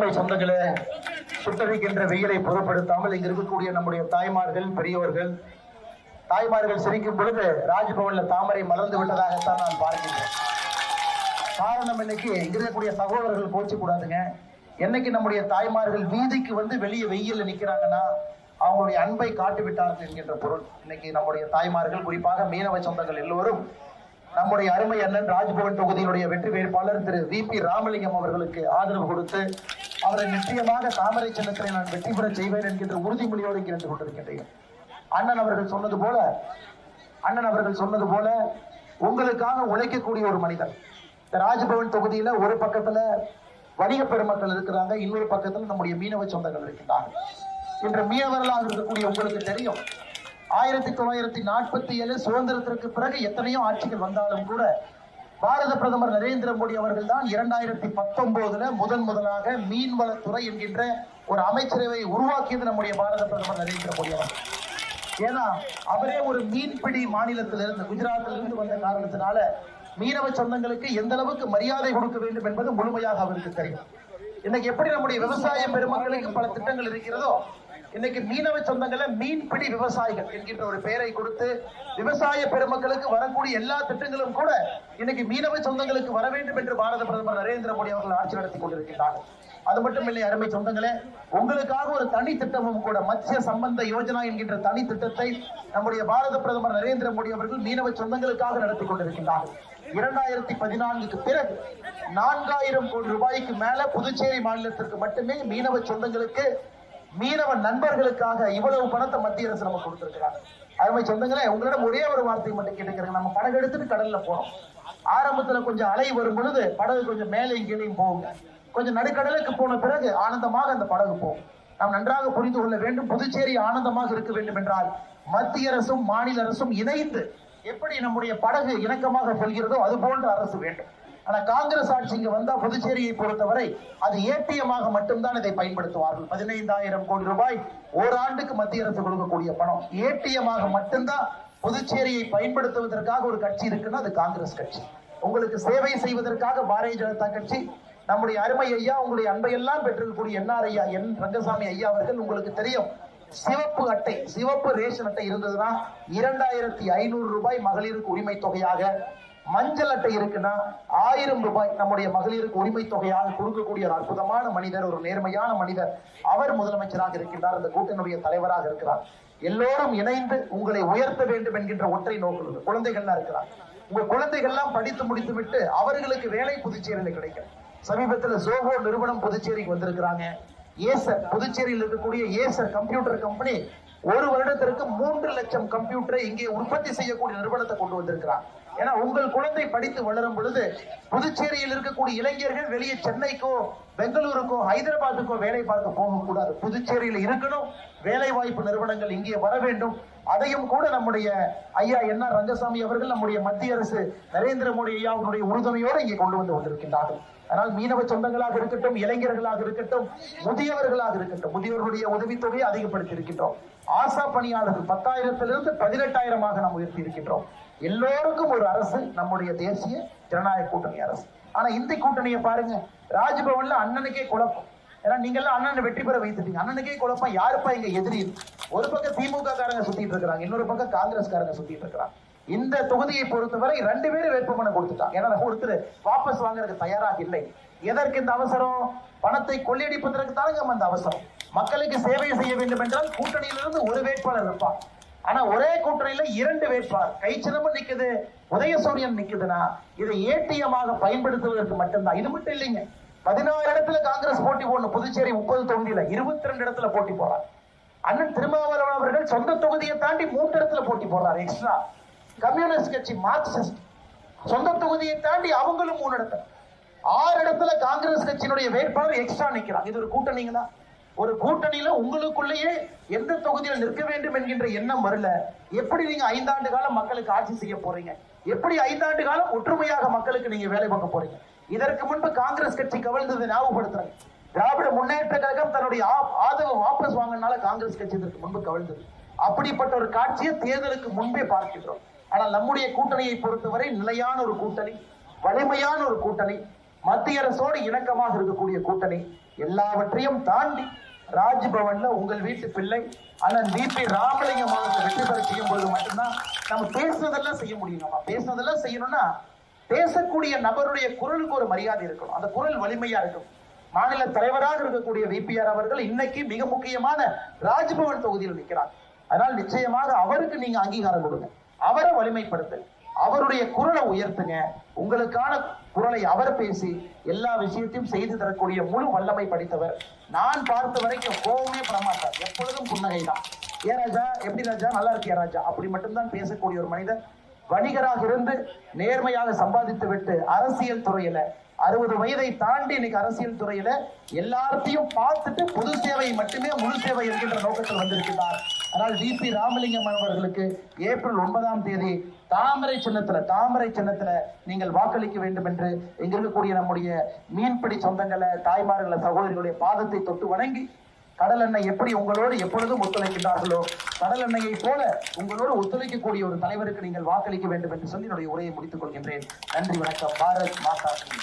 மீனவை சொந்தங்களே, சுட்டரிக்கின்ற வெயிலை பொருட்படுத்தாமல் இங்க இருக்கக்கூடிய நம்முடைய தாய்மார்கள், பெரியவர்கள், தாய்மார்கள் சிரிக்கும் பொழுது ராஜ்பவன்ல தாமரை மலர்ந்து விட்டதாகத்தான் நான் பார்க்கின்றேன். காரணம் இன்னைக்கு இங்க இருக்கக்கூடிய சகோதரர்கள் கோச்சு கூடாதுங்க. என்னைக்கு நம்முடைய தாய்மார்கள் வீதிக்கு வந்து வெளியே வெயில்ல நிக்கிறாங்கன்னா அவங்களுடைய அன்பை காட்டி விட்டார்கள் என்கின்ற பொருள். இன்னைக்கு நம்முடைய தாய்மார்கள், குறிப்பாக மீனவ சொந்தங்கள் எல்லோரும் நம்முடைய அருமை அண்ணன் ராஜ்பவன் தொகுதியினுடைய வெற்றி வேட்பாளர் திரு VP ராமலிங்கம் அவர்களுக்கு ஆதரவு கொடுத்து அவரை நிச்சயமாக தாமரை சின்னத்திலே நான் வெற்றி பெற செய்வேன் என்கின்ற உறுதிமொழியோடு இருந்து கொண்டிருக்கின்றேன். அண்ணன் அவர்கள் சொன்னது போல உங்களுக்காக உழைக்கக்கூடிய ஒரு மனிதர். இந்த ராஜ்பவன் தொகுதியில ஒரு பக்கத்துல வணிக பெருமக்கள் இருக்கிறாங்க, இன்னொரு பக்கத்துல நம்முடைய மீனவ சொந்தங்கள் இருக்கிறாங்க. இன்று மீனவர்களாக இருக்கக்கூடிய உங்களுக்கு தெரியும், 1947 சுதந்திரத்திற்கு பிறகு எத்தனையோ ஆட்சிகள் வந்தாலும் கூட பாரத பிரதமர் நரேந்திர மோடி அவர்கள் தான் 2019 முதலாக மீன்வளத்துறை என்கின்ற ஒரு அமைச்சரவை உருவாக்கியது நம்முடைய பாரத பிரதமர் நரேந்திர மோடி அவர்கள். ஏன்னா அவரே ஒரு மீன்பிடி மாநிலத்திலிருந்து, குஜராத்திலிருந்து வந்த காரணத்தினால மீனவ சொந்தங்களுக்கு எந்த அளவுக்கு மரியாதை கொடுக்க வேண்டும் என்பது முழுமையாக அவருக்கு தெரியும். இன்னைக்கு எப்படி நம்முடைய விவசாய பெருமக்களுக்கு பல திட்டங்கள் இருக்கிறதோ, இன்னைக்கு மீனவ சொந்தங்களை மீன்பிடி விவசாயிகள் என்கின்ற ஒரு பெயரை கொடுத்து விவசாய பெருமக்களுக்கு வரக்கூடிய எல்லா திட்டங்களும் கூட இன்னைக்கு மீனவ சொந்தங்களுக்கு வர வேண்டும் என்று பாரத பிரதமர் நரேந்திர மோடி அவர்கள் ஆட்சி நடத்தி கொண்டிருக்கிறார்கள். அது மட்டும் இல்லை அருமை சொந்தங்களே, உங்களுக்காக ஒரு தனி திட்டமும் கூட மத்ஸ்ய சம்பந்த யோஜனா என்கின்ற தனி திட்டத்தை நம்முடைய பாரத பிரதமர் நரேந்திர மோடி அவர்கள் மீனவ சொந்தங்களுக்காக நடத்தி கொண்டிருக்கிறார்கள். 2014 பிறகு 4000 கோடி ரூபாய்க்கு மேல புதுச்சேரி மாநிலத்திற்கு மட்டுமே மீனவ சொந்தங்களுக்கு, மீனவ நண்பர்களுக்காக இவ்வளவு பணத்தை மத்திய அரசு நம்ம கொடுத்திருக்கிறாங்க. அருமை சொந்தங்களே, உங்களிடம் ஒரே ஒரு வார்த்தை மட்டும் கேட்டுக்கிறேன். நம்ம படகு எடுத்துட்டு கடல்ல போறோம். ஆரம்பத்துல கொஞ்சம் அலை வரும் பொழுது படகு கொஞ்சம் மேலையும் கீழையும் போகுங்க. கொஞ்சம் நடுக்கடலுக்கு போன பிறகு ஆனந்தமாக அந்த படகு போகும். நாம் நன்றாக புரிந்து கொள்ள வேண்டும், புதுச்சேரி ஆனந்தமாக இருக்க வேண்டும் என்றால் மத்திய அரசும் மாநில அரசும் இணைந்து எப்படி நம்முடைய படகு இணக்கமாக செல்கிறதோ அது போன்ற அரசு வேண்டும். ஆனா காங்கிரஸ் ஆட்சி இங்க வந்தா புதுச்சேரியை பொறுத்தவரை அது ஏடிஎம்மாக மட்டும்தான் இதை பயன்படுத்துவார்கள். 15,000 கோடி ரூபாய் ஓராண்டுக்கு மத்திய அரசு கொடுக்கக்கூடிய பணம் ஏடிஎம்மாக மட்டும்தான் புதுச்சேரியை பயன்படுத்துவதற்காக ஒரு கட்சி இருக்குன்னா அது காங்கிரஸ் கட்சி. உங்களுக்கு சேவை செய்வதற்காக பாரதிய ஜனதா கட்சி, நம்முடைய அருமை ஐயா, உங்களுடைய அன்பையெல்லாம் பெற்றிருக்கக்கூடிய NR ஐயா என் ரங்கசாமி ஐயா அவர்கள், உங்களுக்கு தெரியும், சிவப்பு அட்டை, சிவப்பு ரேஷன் அட்டை இருந்ததுன்னா 2,500 ரூபாய் மகளிருக்கு உரிமை தொகையாக, மஞ்சள் அட்டை இருக்குன்னா 1000 ரூபாய் நம்முடைய மகளிருக்கு உரிமை தொகையாக கொடுக்கக்கூடிய ஒரு அற்புதமான மனிதர், ஒரு நேர்மையான மனிதர். அவர் முதலமைச்சராக இருக்கின்றார், அந்த கூட்டணியுடைய தலைவராக இருக்கிறார். எல்லோரும் இணைந்து உங்களை உயர்த்த வேண்டும் என்கின்ற ஒற்றை நோக்குள்ளது. குழந்தைகள்லாம் இருக்கிறார், உங்க குழந்தைகள்லாம் படித்து முடித்து விட்டு அவர்களுக்கு வேலை புதுச்சேரியில் கிடைக்கும். சமீபத்தில் ஜோஹோ நிறுவனம் புதுச்சேரிக்கு வந்திருக்கிறாங்க. ஏசர், புதுச்சேரியில் இருக்கக்கூடிய ஏசர் கம்ப்யூட்டர் கம்பெனி ஒரு வருடத்திற்கு 3 லட்சம் கம்ப்யூட்டரை இங்கே உற்பத்தி செய்யக்கூடிய நிறுவனத்தை கொண்டு வந்திருக்கிறார். ஏன்னா உங்கள் குழந்தை படித்து வளரும் பொழுது புதுச்சேரியில் இருக்கக்கூடிய இளைஞர்கள் வெளியே சென்னைக்கோ பெங்களூருக்கோ ஹைதராபாத்துக்கோ வேலை பார்க்க போகக்கூடாது, புதுச்சேரியில் இருக்கணும். வேலை வாய்ப்பு நிறுவனங்கள் இங்கே வர வேண்டும். அதையும் கூட நம்முடைய ஐயா NR ரங்கசாமி அவர்கள், நம்முடைய மத்திய அரசு நரேந்திர மோடி ஐயா அவருடைய உறுதுணையோடு இங்கே கொண்டு வந்து கொண்டிருக்கின்றார்கள். ஆனால் மீனவ சொந்தங்களாக இருக்கட்டும், இளைஞர்களாக இருக்கட்டும், முதியவர்களாக இருக்கட்டும், முதியோர்களுடைய உதவித்தொகையை அதிகப்படுத்தி இருக்கின்றோம். ஆசா பணியாளர்கள் 10,000 18,000 நாம் உயர்த்தி இருக்கின்றோம். எல்லோருக்கும் ஒரு அரசு நம்முடைய தேசிய ஜனநாயக கூட்டணி அரசு. ஆனா இந்த கூட்டணியை பாருங்க, ராஜ்பவன்ல அண்ணனுக்கே குழப்பம். ஏன்னா நீங்க எல்லாம் அண்ணனை வெற்றி பெற வைத்துட்டீங்க, அண்ணனுக்கே குழப்பம். யாருப்பா இங்க எதிரி? ஒரு பக்கம் திமுக காரங்க சுத்திட்டு இருக்கிறாங்க, இன்னொரு பக்கம் காங்கிரஸ் காரங்க சுத்திட்டு இருக்கிறாங்க. இந்த தொகுதியை பொறுத்தவரை 2 பேரும் வேட்புமனு கொடுத்துட்டாங்க. ஏன்னா ஒருத்தர் வாபஸ் வாங்குறதுக்கு தயாராக இல்லை. எதற்கு இந்த அவசரம்? பணத்தை கொள்ளையடிப்பதற்கு தாங்க அந்த அவசரம். மக்களுக்கு சேவை செய்ய வேண்டும் என்றால் கூட்டணியிலிருந்து ஒரு வேட்பாளர் இருப்பார். ஆனா ஒரே கூட்டணியில 2 வேட்பாளர், கைச்சின்னமும் நிக்குது, உதயசூரியன் நிக்குதுன்னா இதை ஏடிஎம்மாக பயன்படுத்துவதற்கு மட்டும்தான். இது மட்டும் இல்லைங்க, 16 இடத்துல காங்கிரஸ் போட்டி போடணும். புதுச்சேரி 30 தொகுதியில 22 இடத்துல போட்டி போறார். அண்ணன் திருமாவளவன் அவர்கள் சொந்த தொகுதியை தாண்டி 3 இடத்துல போட்டி போடுறாரு எக்ஸ்ட்ரா. கம்யூனிஸ்ட் கட்சி, மார்க்சிஸ்ட் சொந்த தொகுதியை தாண்டி அவங்களும் 3 இடத்துல, 6 இடத்துல காங்கிரஸ் கட்சியினுடைய வேட்பாளர் எக்ஸ்ட்ரா நிக்கிறாங்க. இது ஒரு கூட்டணிங்களா? ஒரு கூட்டணியில உங்களுக்குள்ளேயே எந்த தொகுதியில் நிற்க வேண்டும் என்கின்ற எண்ணம் வரல. எப்படி நீங்க 5 ஆண்டு காலம் மக்களுக்கு ஆட்சி செய்ய போறீங்க? எப்படி 5 ஆண்டு காலம் ஒற்றுமையாக மக்களுக்கு நீங்க வேலை பார்க்க போறீங்க? இதற்கு முன்பு காங்கிரஸ் கட்சி கவிழ்ந்ததை ஞாபகப்படுத்துறாங்க. திராவிட முன்னேற்ற கழகம் தன்னுடைய ஆதரவு வாபஸ் வாங்கினால காங்கிரஸ் கட்சி இதற்கு முன்பு கவிழ்ந்தது. அப்படிப்பட்ட ஒரு காட்சியை தேர்தலுக்கு முன்பே பார்க்கின்றோம். ஆனால் நம்முடைய கூட்டணியை பொறுத்தவரை நிலையான ஒரு கூட்டணி, வலிமையான ஒரு கூட்டணி, மத்திய அரசோடு இணக்கமாக இருக்கக்கூடிய கூட்டணி, எல்லாவற்றையும் தாண்டி ராஜ்பவன்ல உங்கள் வீட்டு பிள்ளை அண்ணன் VP ராமலிங்கம் அவர்கள் வெற்றி பெற செய்யும் பொழுது மட்டும்தான் நம்ம பேசுனதெல்லாம் செய்ய முடியும். நம்ம பேசுனதெல்லாம் செய்யணும்னா பேசக்கூடிய நபருடைய குரலுக்கு ஒரு மரியாதை இருக்கணும், அந்த குரல் வலிமையா இருக்கும். மாநில தலைவராக இருக்கக்கூடிய VPR அவர்கள் இன்னைக்கு மிக முக்கியமான ராஜ்பவன் தொகுதியில் நிற்கிறார். அதனால் நிச்சயமாக அவருக்கு நீங்க அங்கீகாரம் கொடுங்க, அவரை வலிமைப்படுத்து, அவருடைய குரலை உயர்த்துங்க. உங்களுக்கான குரலை அவர் பேசி எல்லா விஷயத்தையும் செய்து தரக்கூடிய முழு வல்லமை படித்தவர். நான் பார்த்த வரைக்கும் கோவமே படமாட்டார், எப்பொழுதும் புன்னகை தான். ஏ ராஜா எப்படி ராஜா, நல்லா இருக்கியா ராஜா, அப்படி மட்டும்தான் பேசக்கூடிய ஒரு மனிதர். வணிகராக இருந்து நேர்மையாக சம்பாதித்து விட்டு அரசியல் துறையில 60 வயதை தாண்டி இன்னைக்கு அரசியல் துறையில எல்லாத்தையும் பார்த்துட்டு பொது சேவை மட்டுமே முழு சேவை என்கின்ற நோக்கத்தில் வந்திருக்கிறார். ஆனால் VP ராமலிங்கம் அவர்களுக்கு ஏப்ரல் 9ஆம் தேதி தாமரை சின்னத்துல நீங்கள் வாக்களிக்க வேண்டும் என்று இங்க இருக்கக்கூடிய நம்முடைய மீன்பிடி சொந்தங்களை, தாய்மார்களை, சகோதரிகளுடைய பாதத்தை தொட்டு வணங்கி, கடல் எண்ணெய் எப்படி உங்களோடு எப்பொழுதும் ஒத்துழைக்கின்றார்களோ கடல் எண்ணெயை போல உங்களோடு ஒத்துழைக்கக்கூடிய ஒரு தலைவருக்கு நீங்கள் வாக்களிக்க வேண்டும் என்று சொல்லி என்னுடைய உரையை முடித்துக் கொள்கின்றேன். நன்றி, வணக்கம். பாரத் மாதா கி.